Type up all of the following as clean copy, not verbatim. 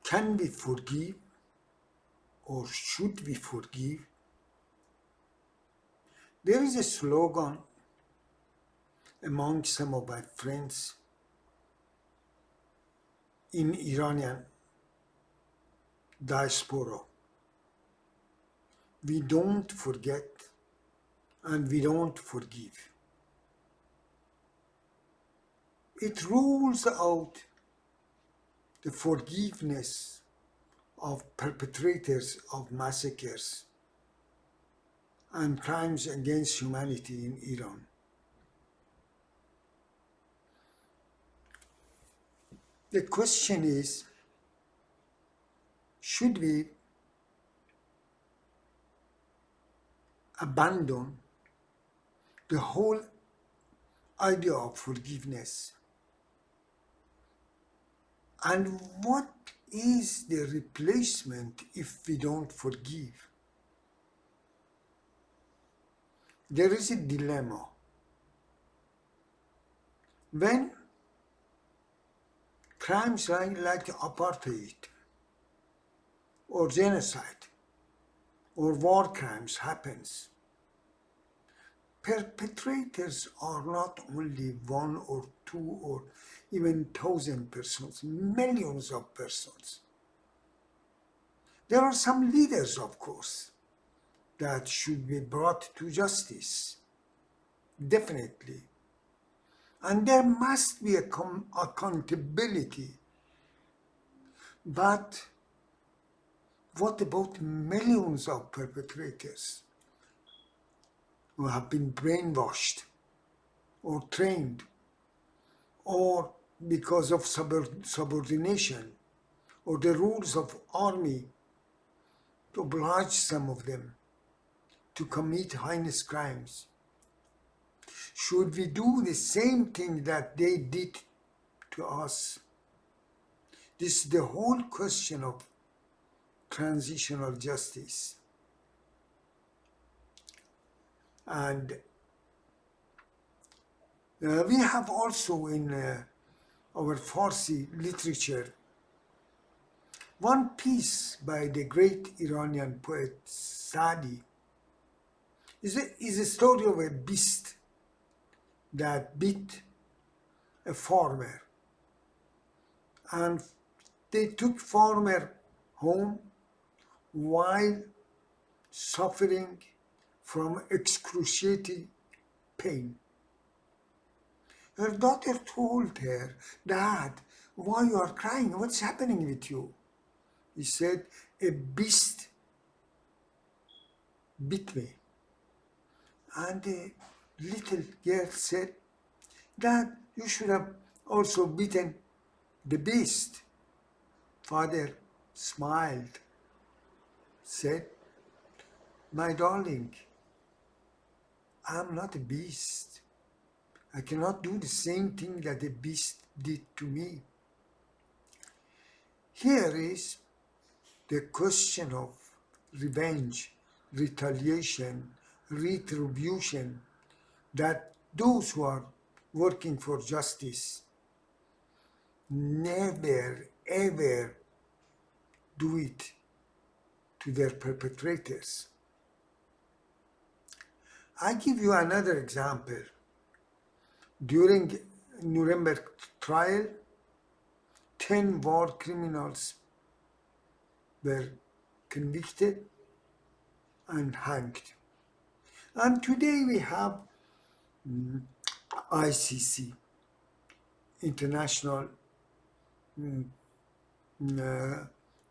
Can we forgive or should we forgive? There is a slogan among some of my friends in Iranian diaspora. We don't forget and we don't forgive. It rules out the forgiveness of perpetrators of massacres and crimes against humanity in Iran. The question is, should we abandon the whole idea of forgiveness? And what is the replacement if we don't forgive? There is a dilemma. When crimes like apartheid or genocide or war crimes happens, perpetrators are not only one or two or even 1,000 persons, millions of persons. There are some leaders, of course, that should be brought to justice, definitely. And there must be accountability. But what about millions of perpetrators who have been brainwashed or trained or because of subordination or the rules of army to oblige some of them to commit heinous crimes? Should we do the same thing that they did to us? This is the whole question of transitional justice. And we have also in our Farsi literature one piece by the great Iranian poet Sadi. Is a story of a beast that bit a farmer, and they took farmer home while suffering from excruciating pain. Her daughter told her, "Dad, why you are crying? What's happening with you?" He said, "A beast bit me." And the little girl said, "Dad, you should have also beaten the beast." Father smiled, said, "My darling, I'm not a beast. I cannot do the same thing that the beast did to me." Here is the question of revenge, retaliation, retribution, that those who are working for justice never ever do it to their perpetrators. I give you another example. During Nuremberg trial, 10 war criminals were convicted and hanged. And today we have ICC, International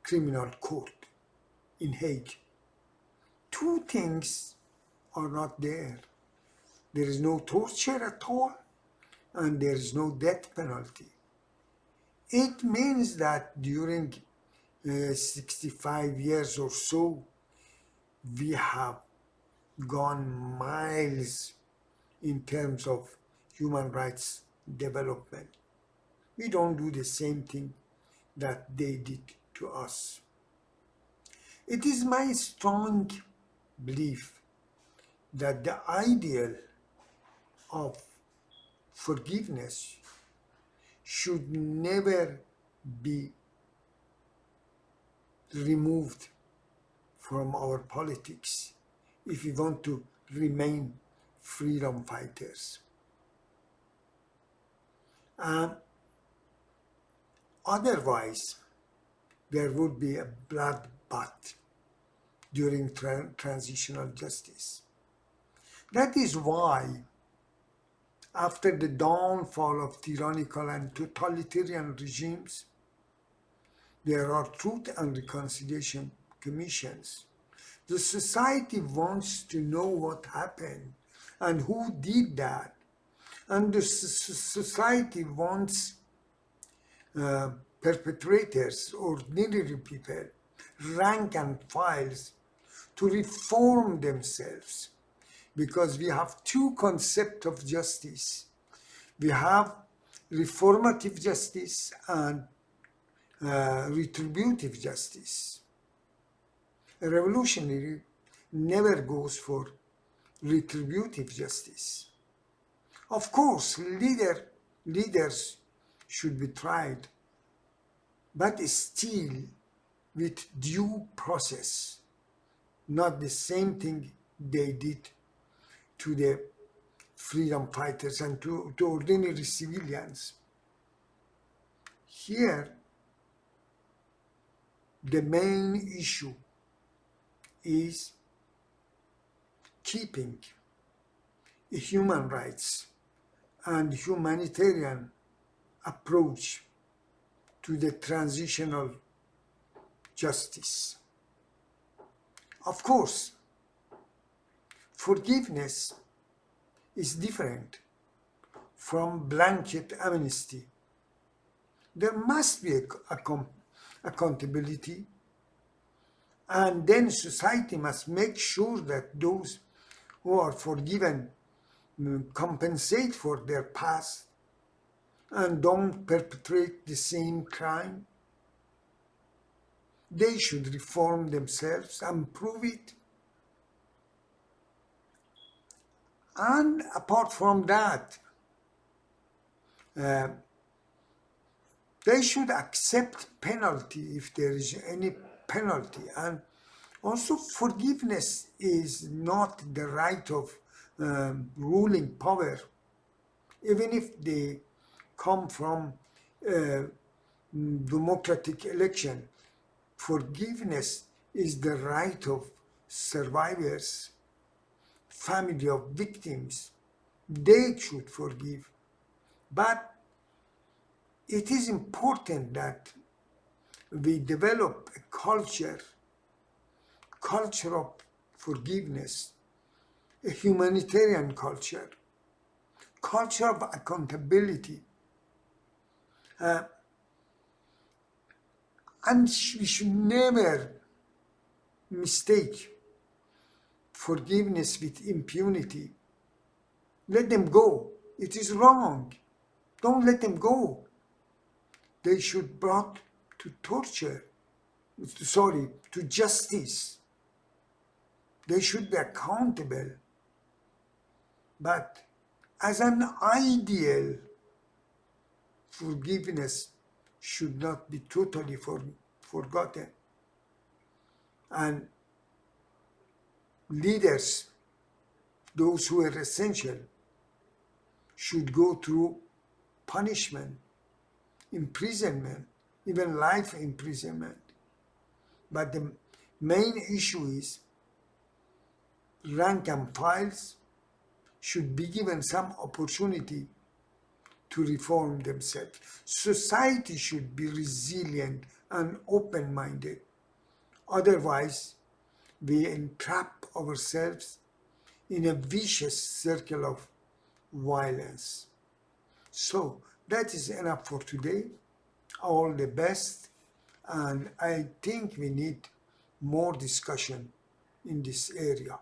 Criminal Court in Hague. Two things are not there. There is no torture at all, and there is no death penalty. It means that during 65 years or so, we have gone miles in terms of human rights development. We don't do the same thing that they did to us. It is my strong belief that the ideal of forgiveness should never be removed from our politics if we want to remain freedom fighters. Otherwise, there would be a bloodbath during transitional justice. That is why, after the downfall of tyrannical and totalitarian regimes, there are truth and reconciliation commissions. The society wants to know what happened and who did that. And the society wants perpetrators, ordinary people, rank and files, to reform themselves. Because we have two concepts of justice. We have reformative justice and retributive justice. A revolutionary never goes for retributive justice. Of course, leaders should be tried, but still with due process, not the same thing they did to the freedom fighters and to ordinary civilians. Here, the main issue is keeping human rights and humanitarian approach to the transitional justice. Of course, forgiveness is different from blanket amnesty. There must be accountability, and then society must make sure that those who are forgiven compensate for their past and don't perpetrate the same crime. They should reform themselves and prove it. And apart from that, they should accept penalty if there is any penalty. And also, forgiveness is not the right of ruling power, even if they come from democratic election. Forgiveness is the right of survivors, family of victims. They should forgive. But it is important that we develop a culture of forgiveness, a humanitarian culture of accountability. And we should never mistake forgiveness with impunity. Let them go. It is wrong. Don't let them go. They should be brought to to justice. They should be accountable. But as an ideal, forgiveness should not be totally forgotten. And leaders, those who are essential, should go through punishment, imprisonment, even life imprisonment. But the main issue is rank and files should be given some opportunity to reform themselves. Society should be resilient and open-minded. Otherwise, we entrap ourselves in a vicious circle of violence. So that is enough for today. All the best. And I think we need more discussion in this area.